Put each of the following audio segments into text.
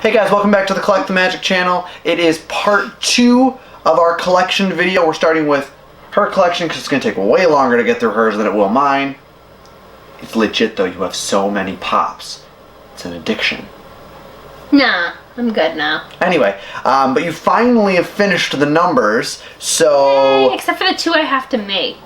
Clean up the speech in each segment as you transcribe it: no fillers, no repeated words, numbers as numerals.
Hey guys, welcome back to the Collect the Magic channel. It is part 2 of our collection video. We're starting with her collection because it's going to take way longer to get through hers than it will mine. It's legit though, you have so many pops. It's an addiction. Nah, I'm good now. Anyway, but you finally have finished the numbers, so... Yay, except for the 2 I have to make.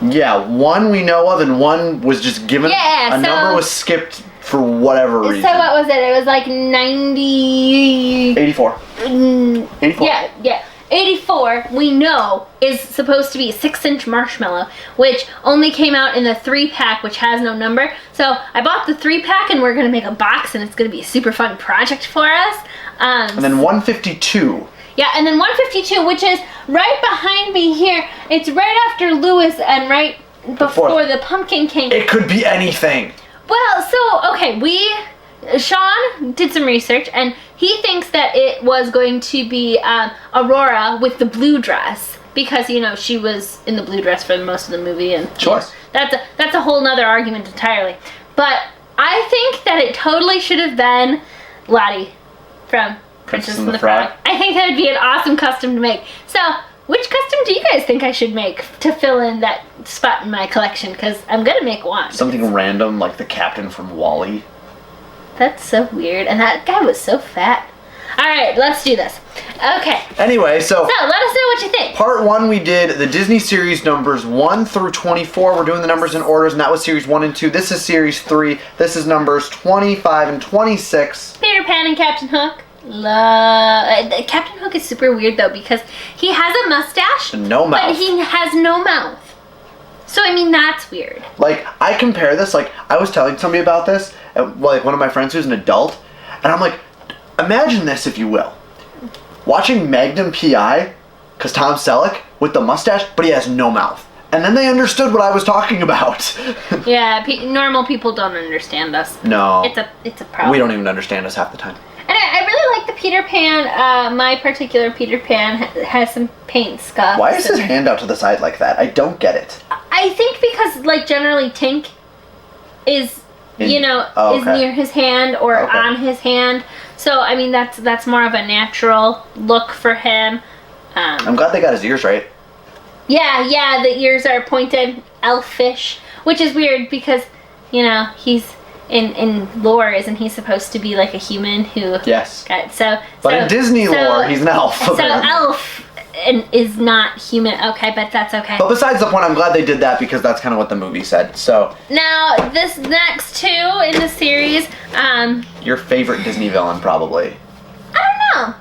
Yeah, 1 we know of and 1 was just given. Yeah, a number was skipped for whatever reason. So what was it? It was like 90... 84. 84. Yeah. 84, we know, is supposed to be a 6-inch marshmallow, which only came out in the 3-pack, which has no number. So I bought the 3-pack, and we're going to make a box, and it's going to be a super fun project for us. And then 152. Yeah, and then 152, which is right behind me here. It's right after Lewis and right before the Pumpkin King. It could be anything. Well, so, okay, Sean did some research, and he thinks that it was going to be Aurora with the blue dress, because, you know, she was in the blue dress for most of the movie, and sure. That's a whole nother argument entirely. But I think that it totally should have been Lottie from Princess and the Frog. I think that would be an awesome custom to make. So, which custom do you guys think I should make to fill in that spot in my collection? Because I'm going to make one. Something random like the captain from WALL-E. That's so weird. And that guy was so fat. Alright, let's do this. Okay. Anyway, so let us know what you think. Part 1 we did the Disney series numbers 1 through 24. We're doing the numbers in orders, and that was series 1 and 2. This is series 3. This is numbers 25 and 26. Peter Pan and Captain Hook. Captain Hook is super weird though, because he has a mustache, and no mouth, but he has no mouth. So I mean, that's weird. Like, I compare this, like, I was telling somebody about this, like one of my friends who's an adult, and I'm like, imagine this, if you will, watching Magnum P.I., because Tom Selleck with the mustache, but he has no mouth. And then they understood what I was talking about. Yeah, normal people don't understand us. No. It's a problem. We don't even understand us half the time. And I really like the Peter Pan. My particular Peter Pan has some paint scuffs. Why is his hand out to the side like that? I don't get it. I think because, like, generally Tink is, is near his hand or on his hand. So, I mean, that's more of a natural look for him. I'm glad they got his ears right. Yeah, the ears are pointed, elfish, which is weird because, you know, he's... In lore, isn't he supposed to be like a human who... Yes. But in Disney lore, he's an elf. So elf is not human. Okay, but that's okay. But besides the point, I'm glad they did that because that's kind of what the movie said. So now, this next 2 in the series... your favorite Disney villain, probably. I don't know.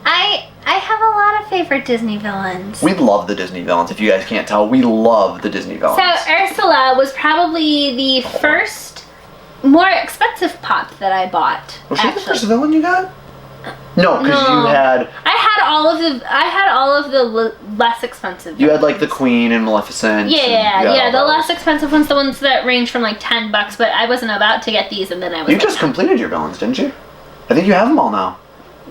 I have a lot of favorite Disney villains. We love the Disney villains. If you guys can't tell, we love the Disney villains. So Ursula was probably the first... more expensive pop that I bought. Was she the first villain you got? No, because you had... I had all of the less expensive villains. You had like the Queen and Maleficent. Yeah, the less expensive ones, the ones that range from like $10, but I wasn't about to get these, and then I was... You just completed your villains, didn't you? I think you have them all now.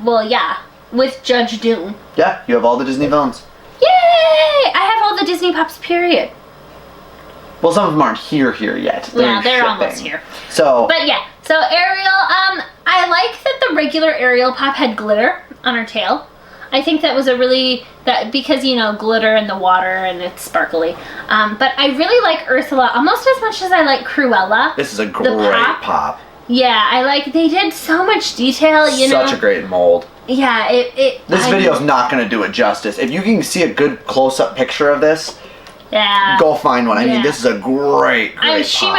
Well, yeah, with Judge Doom. Yeah, you have all the Disney villains. Yay! I have all the Disney pops, period. Well, some of them aren't here yet. They're almost here. But yeah, so Ariel, I like that the regular Ariel pop had glitter on her tail. I think that was because, you know, glitter in the water and it's sparkly. But I really like Ursula almost as much as I like Cruella. This is a great pop. Yeah, they did so much detail, you know. Such a great mold. Yeah, This video's not going to do it justice. If you can see a good close-up picture of this... Yeah. Go find one. I mean, this is a great she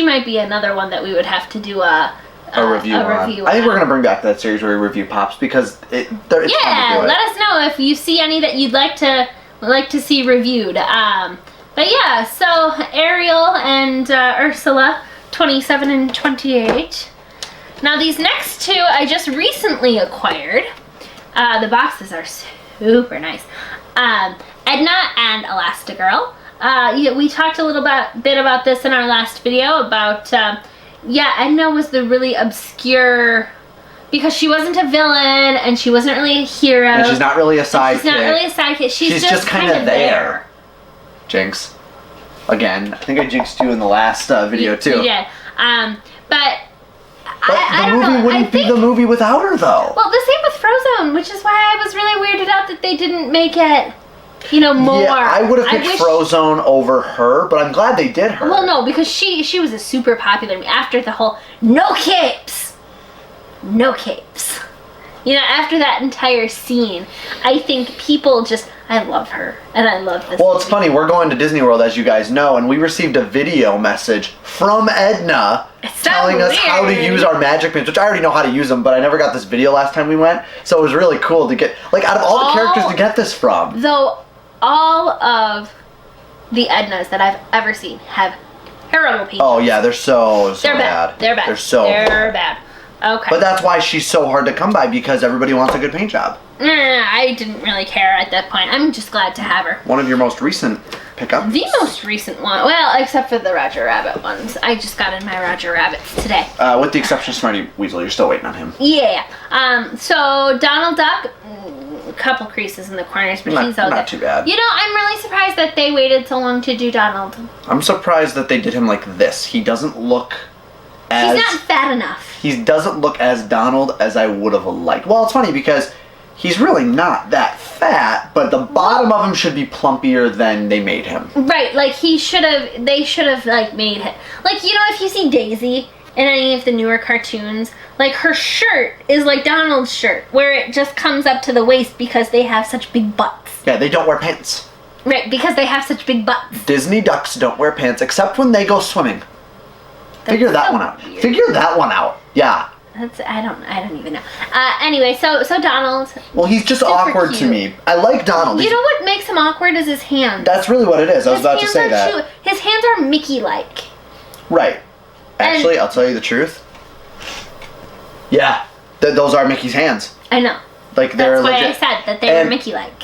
might be another one that we would have to do a review on. I think we're gonna bring back that series where we review pops because it's fun to do it. Let us know if you see any that you'd like to see reviewed. But yeah, so Ariel and Ursula, 27 and 28. Now these next 2 I just recently acquired. The boxes are super nice. Edna and Elastigirl. We talked a little bit about this in our last video about, Edna was the really obscure, because she wasn't a villain and she wasn't really a hero. And she's not really a sidekick. She's just kind of there. Jinx. Again, I think I jinxed you in the last video too. Yeah. But But I the don't movie know. wouldn't be the movie without her, though. Well, the same with Frozone, which is why I was really weirded out that they didn't make it, more. Yeah, I would have picked wish- Frozone over her, but I'm glad they did her. Well, no, because she was a super popular after the whole no capes. After that entire scene, I think people I love her, and I love this. Well, it's funny, we're going to Disney World, as you guys know, and we received a video message from Edna telling us how to use our magic pins, which I already know how to use them, but I never got this video last time we went, so it was really cool to get, out of all the characters to get this from. Though, all of the Ednas that I've ever seen have terrible pages. Oh, yeah, they're so They're bad. They're bad. They're bad. Okay. But that's why she's so hard to come by, because everybody wants a good paint job. I didn't really care at that point. I'm just glad to have her. One of your most recent pickups. The most recent one. Well, except for the Roger Rabbit ones. I just got in my Roger Rabbits today. With the exception of Smarty Weasel, you're still waiting on him. Yeah. So Donald Duck, a couple creases in the corners, but he's all not good. too bad. I'm really surprised that they waited so long to do Donald. I'm surprised that they did him like this. He doesn't look as... He's not fat enough. He doesn't look as Donald as I would have liked. Well, it's funny because he's really not that fat, but the bottom of him should be plumpier than they made him. Right, they should have made him. If you see Daisy in any of the newer cartoons, her shirt is like Donald's shirt, where it just comes up to the waist because they have such big butts. Yeah, they don't wear pants. Right, because they have such big butts. Disney ducks don't wear pants except when they go swimming. Figure that one out. Weird. Figure that one out. Yeah. I don't even know. Anyway, so Donald. Well, he's just awkward cute. to me. I like Donald. You know what makes him awkward is his hands. That's really what it is. I was about to say that. His hands are Mickey-like. Right. Actually, I'll tell you the truth. Yeah, those are Mickey's hands. I know. They're That's why legit. I said that they were Mickey-like.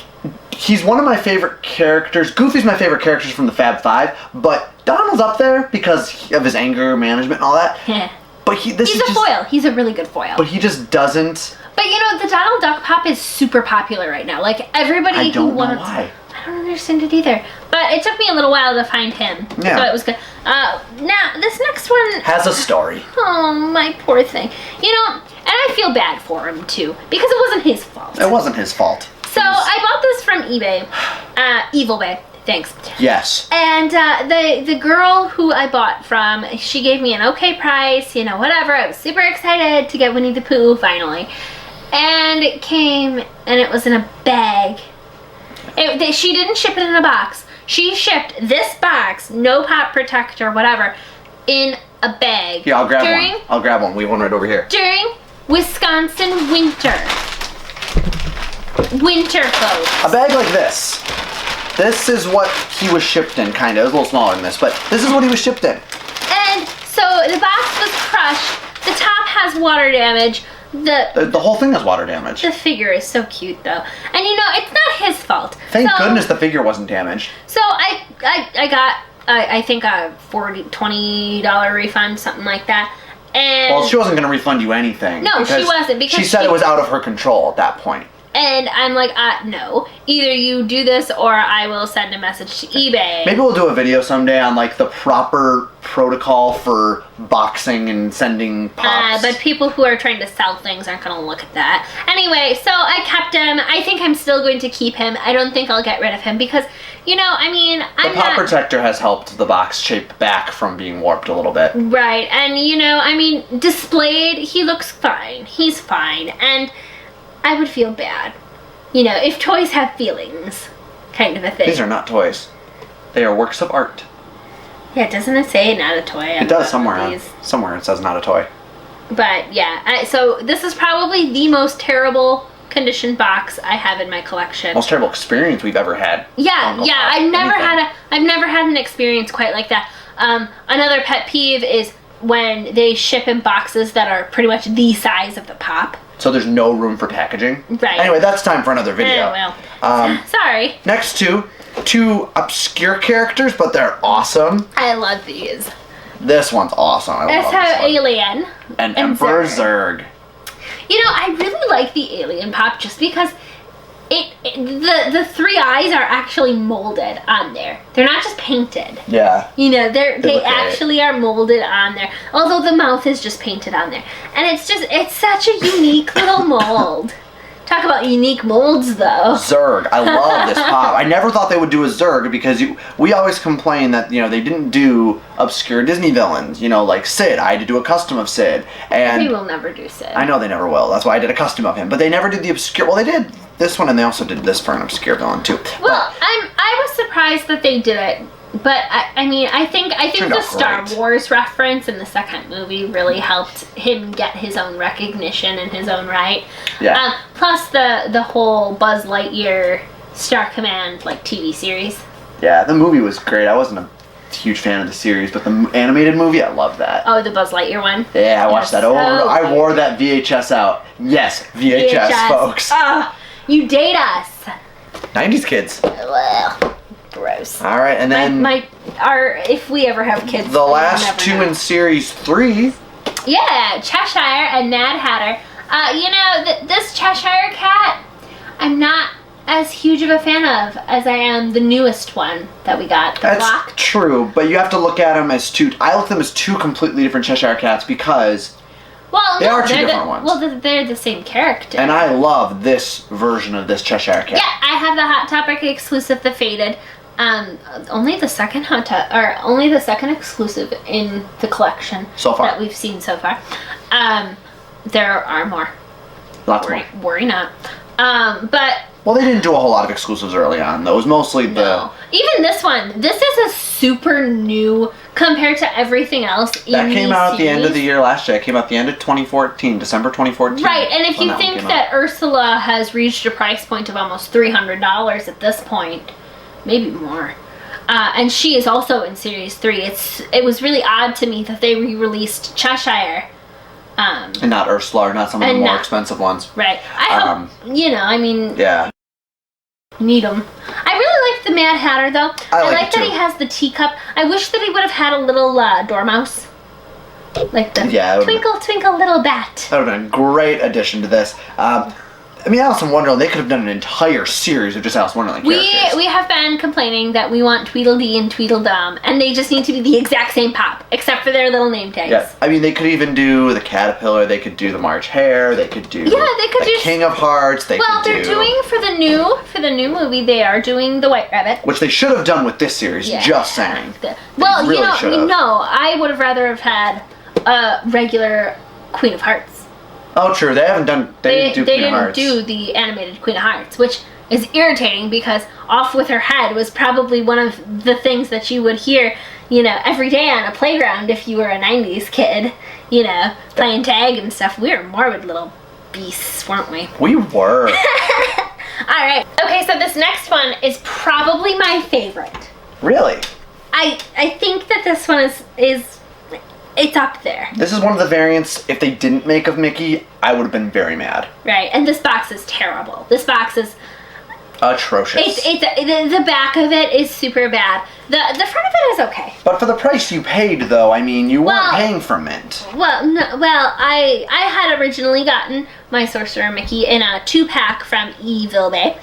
He's one of my favorite characters. Goofy's my favorite characters from the Fab Five, but Donald's up there because of his anger management and all that. Yeah. But he's a foil. He's a really good foil. But he just doesn't. But the Donald Duck Pop is super popular right now. Everybody I don't who wants. know why. I don't understand it either. But it took me a little while to find him. Yeah. So it was good. Now, this next one Has a story. Oh, my poor thing. And I feel bad for him, too. Because it wasn't his fault. It wasn't his fault. So, I bought this from eBay. Evil Bay. Thanks. Yes. And the girl who I bought from, she gave me an okay price, whatever. I was super excited to get Winnie the Pooh, finally. And it came, and it was in a bag. She didn't ship it in a box. She shipped this box, no pop protector, whatever, in a bag. Yeah, I'll grab one. I'll grab one. We have one right over here. During Wisconsin winter. Winter clothes. A bag like this. This is what he was shipped in, kind of. It was a little smaller than this, but this is what he was shipped in. And so the box was crushed. The top has water damage. The whole thing has water damage. The figure is so cute, though. And it's not his fault. Thank goodness the figure wasn't damaged. So I got, I think, a $20 refund, something like that. And Well, she wasn't going to refund you anything. No, she wasn't, because she said it was out of her control at that point. And I'm like, no. Either you do this or I will send a message to eBay. Maybe we'll do a video someday on the proper protocol for boxing and sending pops. But people who are trying to sell things aren't going to look at that. Anyway, so I kept him. I think I'm still going to keep him. I don't think I'll get rid of him because, The pop protector has helped the box shape back from being warped a little bit. Right. And, displayed, he looks fine. He's fine. And I would feel bad. If toys have feelings, kind of a thing. These are not toys. They are works of art. Yeah, doesn't it say not a toy? It does somewhere. Somewhere it says not a toy. But yeah, so this is probably the most terrible condition box I have in my collection. Most terrible experience we've ever had. Yeah, I've never had an experience quite like that. Another pet peeve is when they ship in boxes that are pretty much the size of the pop. So there's no room for packaging. Right. Anyway, that's time for another video. Sorry. Next two obscure characters, but they're awesome. I love these. This one's awesome. I love this one. Alien and Emperor Zurg. I really like the Alien pop just because the three eyes are actually molded on there. They're not just painted. Yeah. You know, they look great. actually are molded on there. Although the mouth is just painted on there. And it's such a unique little mold. Talk about unique molds, though. Zurg. I love this pop. I never thought they would do a Zurg because we always complain that, they didn't do obscure Disney villains, like Sid. I had to do a custom of Sid. And They will never do Sid. I know they never will. That's why I did a custom of him. But they never did the obscure. Well, they did this one, and they also did this for an obscure villain too. Well, I was surprised that they did it, but I think Turned the out Star great. Wars reference in the second movie really helped him get his own recognition in his own right. Yeah. Plus the whole Buzz Lightyear Star Command TV series. Yeah, the movie was great. I wasn't a huge fan of the series, but the animated movie, I loved that. Oh, the Buzz Lightyear one. Yeah, I watched that over. So I wore that VHS out. Yes, VHS. Folks. Oh, you date us. 90s kids. Ugh, gross. All right, and then If we ever have kids, the we'll last never two know. in series 3. Yeah, Cheshire and Mad Hatter. This Cheshire cat, I'm not as huge of a fan of as I am the newest one that we got, the That's Block. true, but you have to look at them as two. I look at them as two completely different Cheshire cats because, Well, They are two they're different ones. Well, they're the same character. and I love this version of this Cheshire cat. Yeah, I have the Hot Topic exclusive, the Faded. Only the second only the second exclusive in the collection So far. that we've seen so far. There are more. Lots more. Worry not. But Well, they didn't do a whole lot of exclusives early on. Though. It was mostly no. Even this one, this is a super new compared to everything else in that came these out at the end of the series. year last year. It came out at the end of 2014, December 2014. Right, and if when you that one think came that out. Ursula has reached a price point of almost $300 at this point, maybe more, and she is also in Series 3, it was really odd to me that they re-released Cheshire. And not Ursula, or not some of the And more not- expensive ones. Right. I hope, Yeah. need them. I really like the Mad Hatter, though. I like like it that too. he has the teacup. I wish that he would have had a little dormouse. Like the Yeah, it would've twinkle, twinkle, little bat. That would have been a great addition to this. Alice in Wonderland, they could have done an entire series of just Alice in Wonderland characters. We have been complaining that we want Tweedledee and Tweedledum, and they just need to be the exact same pop, except for their little name tags. Yeah, I mean, they could even do the Caterpillar, they could do the March Hare, they could do they could the do King of Hearts, Well, they're doing for the new movie. They are doing the White Rabbit. Which they should have done with this series, Yeah. just saying. Well, really should've. I would have rather have had a regular Queen of Hearts. Oh, true, they haven't done, they didn't do Queen of didn't Hearts. do the animated Queen of Hearts, which is irritating because Off With Her Head was probably one of the things that you would hear, every day on a playground if you were a 90s kid, playing tag and stuff. We were morbid little beasts, weren't we? We were. Alright, okay, so this next one is probably my favorite. Really? I think that this one is it's up there. This is one of the variants, if they didn't make of Mickey, I would have been very mad. Right, and this box is terrible. This box is Atrocious. the back of it is super bad. The front of it is okay. But for the price you paid, though, I mean, you weren't Well- paying for mint. Well, no, I had originally gotten my Sorcerer Mickey in a 2-pack from Evil Bay,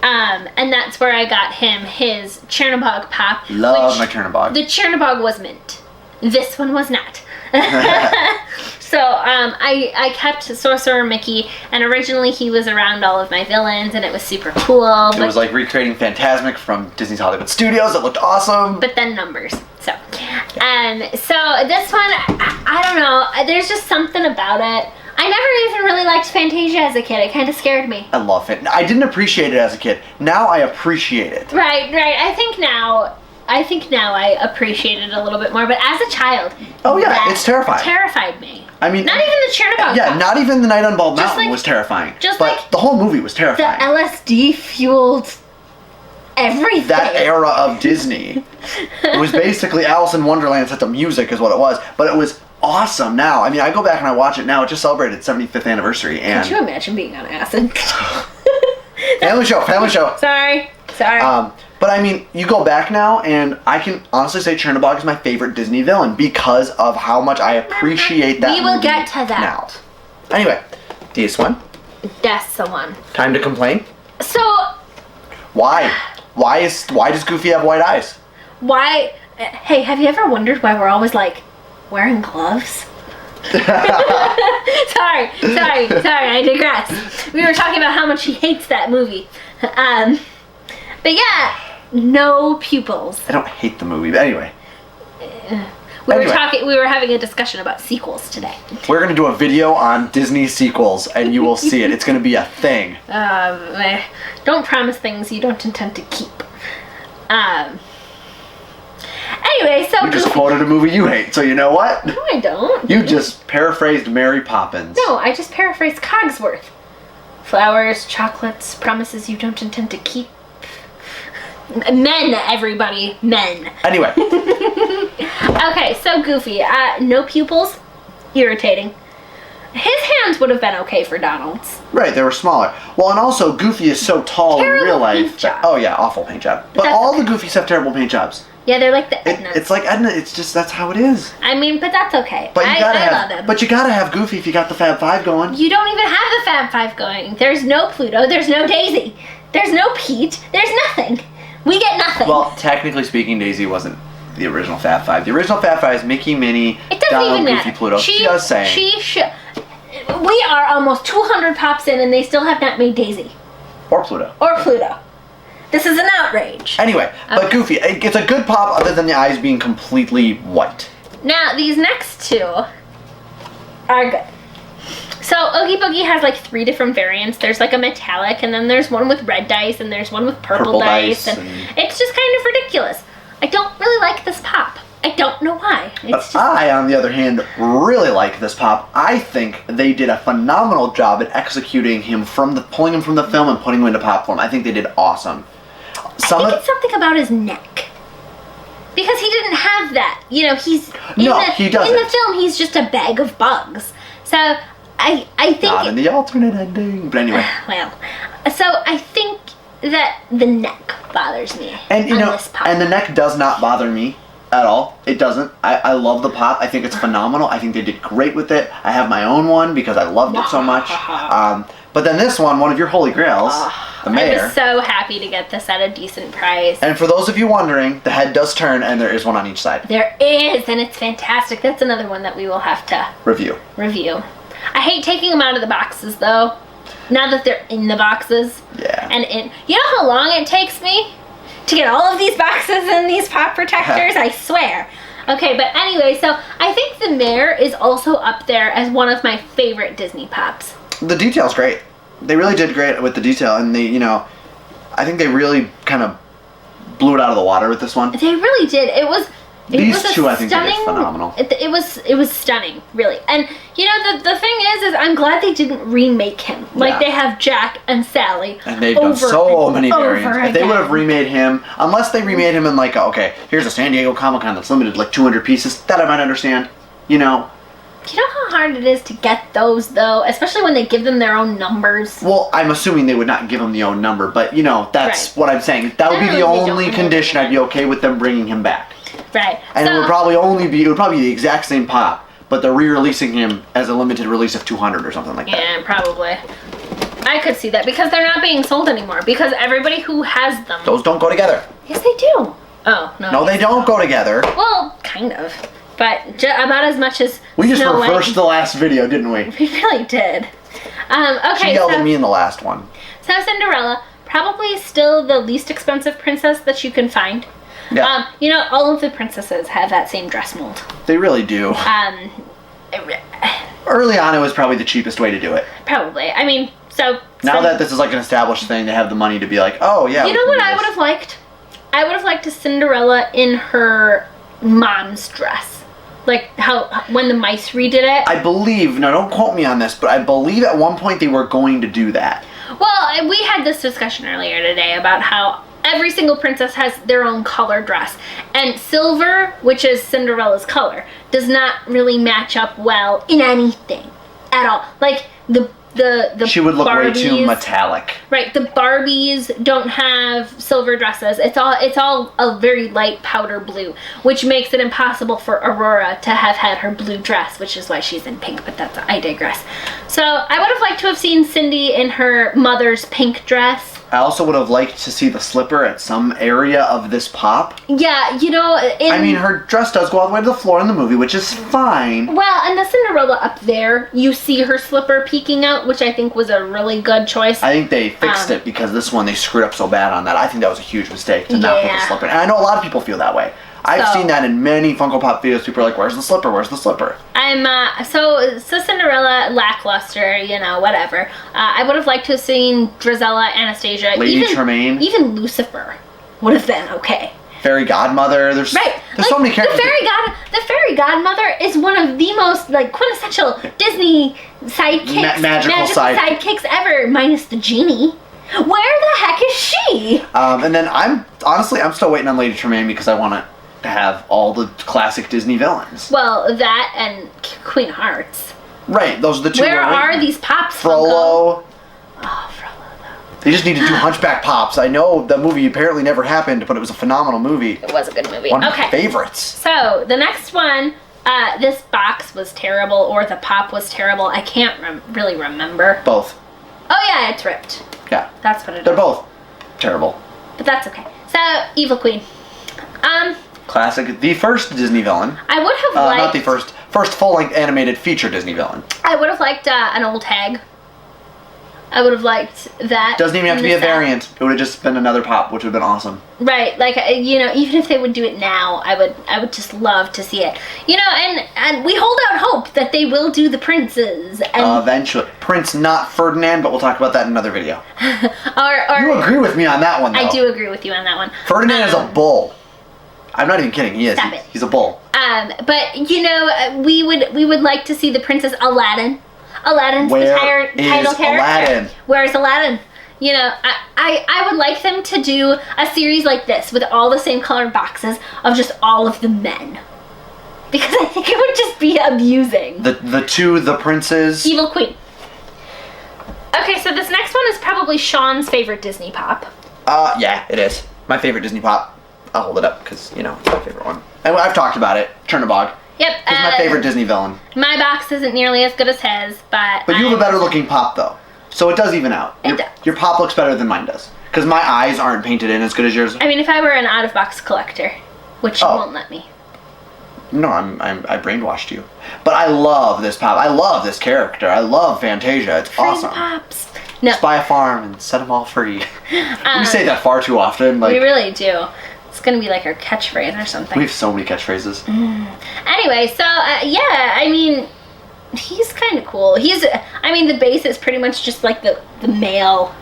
and that's where I got him his Chernobog Pop. Love which my Chernobog. The Chernobog was mint. This one was not. So I kept Sorcerer Mickey, and originally he was around all of my villains, and it was super cool. It was like recreating Phantasmic from Disney's Hollywood Studios. It looked awesome. But then numbers. So this one, I don't know. There's just something about it. I never even really liked Fantasia as a kid. It kind of scared me. I love it. I didn't appreciate it as a kid. Now I appreciate it. Right. I think now I appreciate it a little bit more. But as a child, Oh yeah, that it's terrifying. Terrified me. I mean, Not even the Chernobog. yeah, Pop. not even the Night on Bald Just Mountain like- was terrifying. just but like the whole movie was The terrifying. LSD fueled everything. That era of Disney. It was basically Alice in Wonderland set to music is what it was. But it was awesome now. I mean, I go back and I watch it now. It just celebrated its 75th anniversary. And Could you imagine being on acid? family show. Sorry. But I mean, you go back now, and I can honestly say Chernobog is my favorite Disney villain because of how much I appreciate that We will movie get to that. now. Anyway, DS1, That's the one. time to complain. So Why? Why does Goofy have white eyes? why? Hey, have you ever wondered why we're always like wearing gloves? sorry, I digress. We were talking about how much he hates that movie. But yeah, no pupils. I don't hate the movie, but anyway. We were having a discussion about sequels today. We're gonna do a video on Disney sequels, and you will see it. It's gonna be a thing. Don't promise things you don't intend to keep. Anyway, so You just quoted a movie you hate, so you know what? No, I don't. You just paraphrased Mary Poppins. No, I just paraphrased Cogsworth. Flowers, chocolates, promises you don't intend to keep. Men, everybody, men. Anyway. Okay, so Goofy, no pupils, irritating. His hands would have been okay for Donald's. Right, they were smaller. Well, and also Goofy is so tall Terrible in real life. paint job. Oh yeah, awful paint job. But That's all okay. the Goofies have terrible paint jobs. Yeah, they're like the Ednas. It's like Edna. It's just that's how it is. I mean, but that's okay. But I love him. But you gotta have Goofy if you got the Fab Five going. You don't even have the Fab Five going. There's no Pluto. There's no Daisy. There's no Pete. There's nothing. We get nothing. Well, technically speaking, Daisy wasn't the original Fab Five. The original Fab Five is Mickey, Minnie, it doesn't Donald, even Goofy, matter. Pluto. Just saying. We are almost 200 pops in, and they still have not made Daisy Or Pluto. or Pluto. This is an outrage. Anyway, but Goofy, it's a good pop other than the eyes being completely white. Now, these next two are good. So, Oogie Boogie has like 3 different variants. There's like a metallic, and then there's one with red dice, and there's one with purple dice. And it's just kind of ridiculous. I don't really like this pop. I don't know why. It's just... I, on the other hand, really like this pop. I think they did a phenomenal job at executing him pulling him from the film and putting him into pop form. I think they did awesome. I think it's something about his neck. Because he didn't have that. You know, he doesn't. In the film, he's just a bag of bugs. So, I think... Not in the alternate ending. But anyway. Well, so I think that the neck bothers me. And, on this pop. and the neck does not bother me at all. It doesn't. I love the pop. I think it's phenomenal. I think they did great with it. I have my own one because I loved it so much. But then this one of your holy grails, the mayor. I was so happy to get this at a decent price. And for those of you wondering, the head does turn and there is one on each side. There is, and it's fantastic. That's another one that we will have to review. I hate taking them out of the boxes though. Now that they're in the boxes. Yeah. And you know how long it takes me to get all of these boxes and these pop protectors? I swear. Okay, but anyway, so I think the mayor is also up there as one of my favorite Disney pops. The detail's great. They really did great with the detail, and I think they really kind of blew it out of the water with this one. They really did. These two, I think, they did phenomenal. It was stunning, really. And the thing is I'm glad they didn't remake him. Like they have Jack and Sally. And they've done so many variants. If they would have remade him, unless they remade him in like, here's a San Diego Comic-Con that's limited like 200 pieces, that I might understand. You know how hard it is to get those, though? Especially when they give them their own numbers. Well, I'm assuming they would not give him the own number, but, that's what I'm saying. That would be the only condition I'd be okay with them bringing him back. Right. And it would probably be the exact same pop, but they're re-releasing him as a limited release of 200 or something like that. Yeah, probably. I could see that, because they're not being sold anymore, because everybody who has them... Those don't go together. Yes, they do. Oh, no. No, they don't go together. Well, kind of. But about as much as we just reversed the last video, didn't we? We really did. Okay. She yelled at me in the last one. So Cinderella, probably still the least expensive princess that you can find. Yeah. All of the princesses have that same dress mold. They really do. Early on, it was probably the cheapest way to do it. Probably. I mean, so... Now that this is like an established thing, they have the money to be like, oh, yeah. You know what I would have liked? I would have liked a Cinderella in her mom's dress. Like when the mice redid it. I believe, now don't quote me on this, but I believe at one point they were going to do that. Well, we had this discussion earlier today about how every single princess has their own color dress. And silver, which is Cinderella's color, does not really match up well in anything at all. Like the the She would look way too Barbies- metallic. Right, the Barbies don't have silver dresses. It's all a very light powder blue, which makes it impossible for Aurora to have had her blue dress, which is why she's in pink, but I digress. So I would have liked to have seen Cindy in her mother's pink dress. I also would have liked to see the slipper at some area of this pop. Yeah, I mean, her dress does go all the way to the floor in the movie, which is fine. Well, and the Cinderella up there, you see her slipper peeking out, which I think was a really good choice. I think they fixed it because this one they screwed up so bad on that. I think that was a huge mistake to not put the slipper in. And I know a lot of people feel that way. I've seen that in many Funko Pop videos. People are like, where's the slipper? Where's the slipper? So Cinderella, lackluster, whatever. I would have liked to have seen Drizella, Anastasia, Lady Tremaine. Even Lucifer would have been okay. Fairy Godmother. There's so many characters. The Fairy Godmother is one of the most quintessential Disney sidekicks, magical sidekicks ever, minus the genie. Where the heck is she? And then I'm still waiting on Lady Tremaine because I want to have all the classic Disney villains. Well, that and Queen Hearts. Right, those are the two. Where are these pops? Frollo. Funko? Oh, Frollo though. They just need to do Hunchback Pops. I know the movie apparently never happened, but it was a phenomenal movie. It was a good movie. One of my favorites. So the next one, this box was terrible, or the pop was terrible. I can't really remember. Both. Oh yeah, it's ripped. Yeah. That's what it is. They're both terrible. But that's okay. So, Evil Queen. Classic. The first Disney villain. I would have liked... Not the first full-length animated feature Disney villain. I would have liked an old hag. I would have liked that. Doesn't even have to be a variant. It would have just been another pop, which would have been awesome. Right, even if they would do it now, I would just love to see it. And we hold out hope that they will do the princes. And eventually. Prince, not Ferdinand, but we'll talk about that in another video. You agree with me on that one, though. I do agree with you on that one. Ferdinand is a bull. I'm not even kidding. He is. Stop it. He's a bull. But we would like to see the Princess Aladdin. Aladdin's the title character. Aladdin? Where's Aladdin? I would like them to do a series like this with all the same colored boxes of just all of the men. Because I think it would just be amusing. The princes. Evil Queen. Okay, so this next one is probably Sean's favorite Disney pop. Yeah, it is. My favorite Disney pop. I'll hold it up because, it's my favorite one. And I've talked about it. Chernabog. Yep. He's my favorite Disney villain. My box isn't nearly as good as his, but... But you have a better looking pop, though. So it does even out. Your pop looks better than mine does. Because my eyes aren't painted in as good as yours. I mean, if I were an out-of-box collector, which you won't let me. No, I brainwashed you. But I love this pop. I love this character. I love Fantasia. It's awesome. Pops. No. Spy a farm and set them all free. We say that far too often. We really do. It's gonna be like our catchphrase or something. We have so many catchphrases. Anyway, so yeah, I mean, he's kind of cool. The base is pretty much just like the male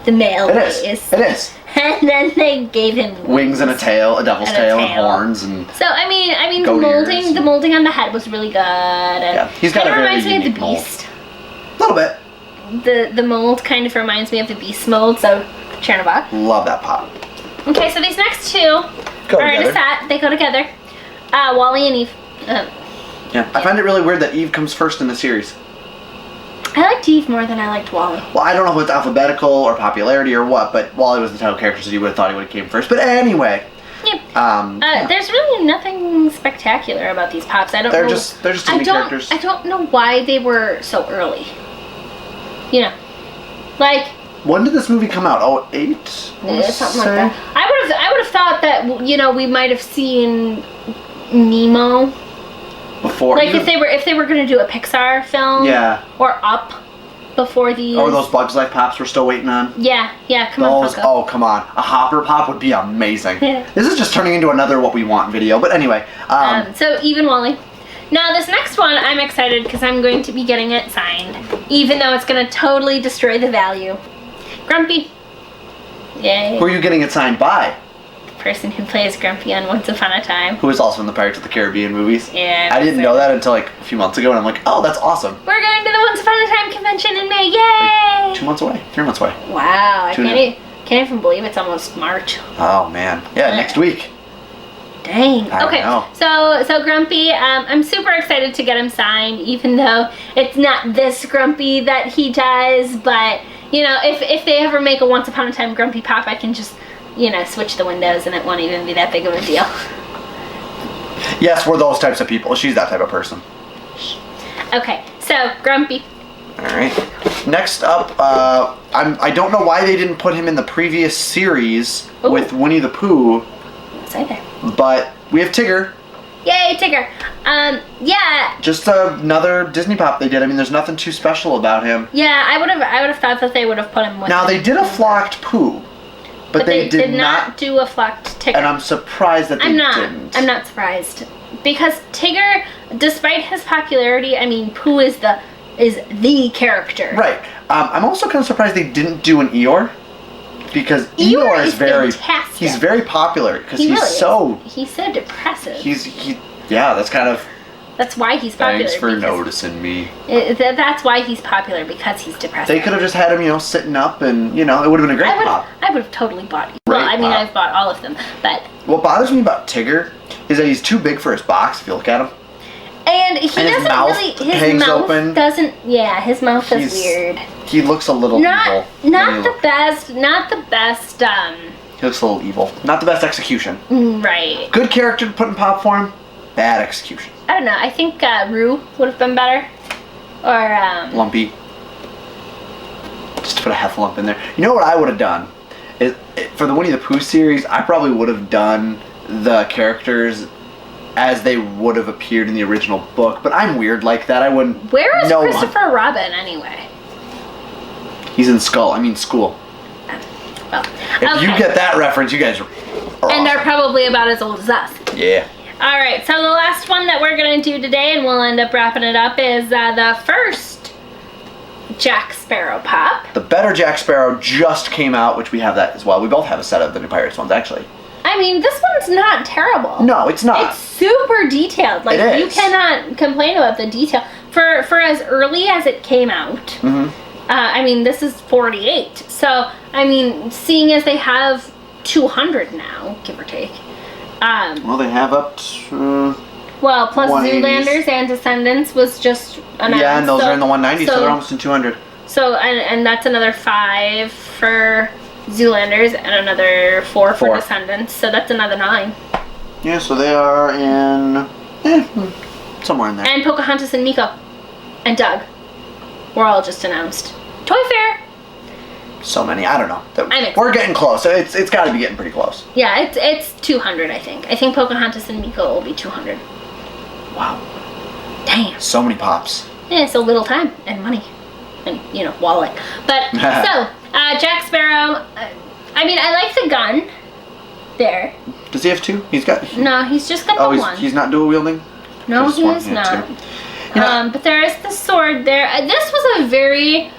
base. It is. And then they gave him wings and a tail, a devil's tail, and horns, and so the molding on the head was really good. And he's got a very reminds me of the mold. Beast. A little bit. The mold kind of reminds me of the Beast mold. So Chernabog. Love that pop. Okay, so these next two are in a set. They go together. Wally and Eve. I find it really weird that Eve comes first in the series. I liked Eve more than I liked Wally. Well, I don't know if it's alphabetical or popularity or what, but Wally was the title character, so you would have thought he would have came first. But anyway. Yep. There's really nothing spectacular about these pops. I don't know. They're just Disney characters. I don't know why they were so early. When did this movie come out? 2008? Something like that. I would have thought that we might have seen Nemo before. If they were going to do a Pixar film. Yeah. Or Up before these. Or those Bugs Life pops we're still waiting on. Yeah. Come on, Funko. Oh, come on. A Hopper pop would be amazing. This is just turning into another What We Want video. But anyway. So even Wally. Now this next one, I'm excited because I'm going to be getting it signed, even though it's going to totally destroy the value. Grumpy. Yay. Who are you getting it signed by? The person who plays Grumpy on Once Upon a Time. Who is also in the Pirates of the Caribbean movies. Yeah. I didn't know that until a few months ago, and I'm like, oh, that's awesome. We're going to the Once Upon a Time convention in May. Yay! 2 months away. 3 months away. Wow. I can't even believe it's almost March. Oh, man. Yeah, next week. Dang. I Okay. know. So Grumpy, I'm super excited to get him signed, even though it's not this Grumpy that he does. But you know, if they ever make a Once Upon a Time Grumpy Pop, I can just, you know, switch the windows and it won't even be that big of a deal. Yes, we're those types of people. She's that type of person. Okay. So Grumpy. All right. Next up, I don't know why they didn't put him in the previous series Ooh. with Winnie the Pooh, What's right there? but we have Tigger. Yay, Tigger. Yeah. Just another Disney Pop they did. I mean, there's nothing too special about him. Yeah, I would have thought that they would have put him with. Now they did a flocked Pooh, but they did not do a flocked Tigger. And I'm surprised that they didn't. I'm not surprised because Tigger, despite his popularity, I mean, Pooh is the character. Right. I'm also kind of surprised they didn't do an Eeyore, because Eeyore is very fantastic. He's very popular because he's so depressive. Yeah, that's kind of. That's why he's popular. Thanks for noticing me. That's why he's popular, because he's depressive. They could have just had him, you know, sitting up, and you know, it would have been a great pop. I would have totally bought. Well, I mean, I've bought all of them, but. What bothers me about Tigger is that he's too big for his box. If you look at him. And he and doesn't really. His mouth open. doesn't. Yeah, his mouth is weird. He looks a little evil. Not the best. Not the best. He looks a little evil. Not the best execution. Right. Good character to put in pop form. Bad execution. I don't know. I think Rue would have been better. Or Lumpy. Just to put a Heffalump in there. You know what I would have done? For the Winnie the Pooh series, I probably would have done the characters as they would have appeared in the original book, but I'm weird like that. I wouldn't. Where is Christopher Robin anyway? He's in school. Well, if you get that reference, you guys are and awesome. they're probably about as old as us. Yeah. All right, so the last one that we're gonna do today, and we'll end up wrapping it up, is the first Jack Sparrow pop. The better Jack Sparrow just came out, which we have that as well. We both have a set of the New Pirates ones, actually. I mean, this one's not terrible. No, it's not. It's super detailed. Like, it is. You cannot complain about the detail. For as early as it came out, I mean, this is 48. So, I mean, seeing as they have 200 now, give or take. Well, they have up to... Well, plus 180s. Zoolander and Descendants was just announced. Yeah, and those are in the 190s, so they're almost in 200. So, and that's another 5 for Zoolanders and another 4 for Descendants. So that's another 9. Yeah, so they are in... somewhere in there. And Pocahontas and Miko. And Doug. Were all just announced. Toy Fair! So many, I don't know. I'm We're getting close. It's got to be getting pretty close. Yeah, it's 200, I think. I think Pocahontas and Miko will be 200. Wow. Damn. So many pops. Yeah, so little time and money. And, you know, wallet. But, so, Jack Sparrow, I mean, I like the gun there. Does he have 2? He's got... No, he's just got the one. He's not dual wielding? No, he is not. You know, But there is the sword there. This was a very...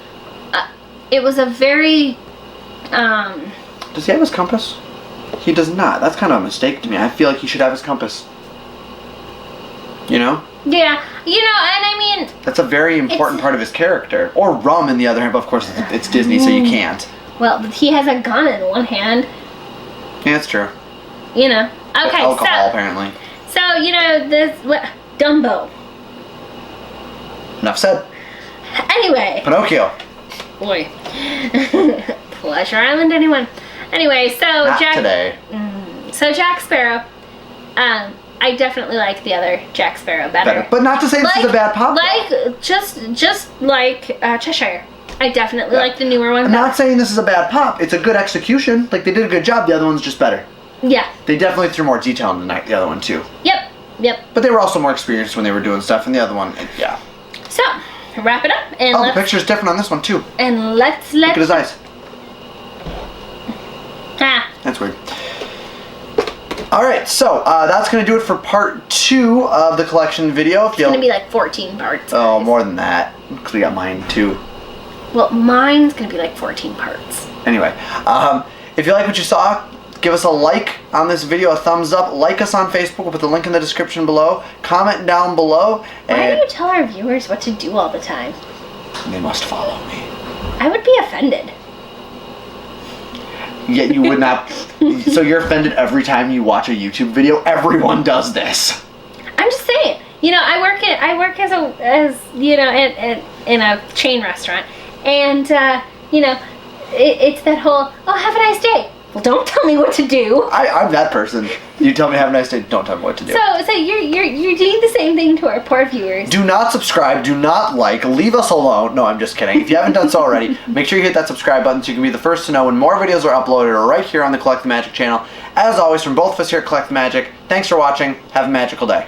it was a very... does he have his compass? He does not. That's kind of a mistake to me. I feel like he should have his compass. You know? Yeah. You know, and I mean... That's a very important part of his character. Or rum in the other hand, but of course it's Disney, so you can't. Well, he has a gun in one hand. Yeah, that's true. You know. Okay, alcohol, apparently. So, you know, Dumbo. Enough said. Anyway. Pinocchio. Boy. Pleasure Island, anyone? Anyway, so Not today. So Jack Sparrow. I definitely like the other Jack Sparrow better. But not to say this is a bad pop. Like, just like Cheshire. I definitely like the newer one. I'm not saying this is a bad pop. It's a good execution. Like, they did a good job. The other one's just better. Yeah. They definitely threw more detail into the other one, too. Yep. But they were also more experienced when they were doing stuff, and the other one, yeah. So, wrap it up. And the picture's different on this one, too. And let's... Look at his eyes. Ah. That's weird. Alright, so that's going to do it for part 2 of the collection video. It's going to be like 14 parts. Oh, more than that. Because we got mine, too. Well, mine's going to be like 14 parts. Anyway, if you like what you saw, give us a like on this video, a thumbs up. Like us on Facebook. We'll put the link in the description below. Comment down below. Why do you tell our viewers what to do all the time? They must follow me. I would be offended. Yet you would not. So you're offended every time you watch a YouTube video. Everyone does this. I'm just saying. You know, I work as you know in a chain restaurant, and you know, it's that whole, oh, have a nice day. Well, don't tell me what to do. I'm that person. You tell me have a nice day. Don't tell me what to do. So you're doing the same thing to our poor viewers. Do not subscribe. Do not like. Leave us alone. No, I'm just kidding. If you haven't done so already, make sure you hit that subscribe button so you can be the first to know when more videos are uploaded right here on the Collect the Magic channel. As always, from both of us here at Collect the Magic, thanks for watching. Have a magical day.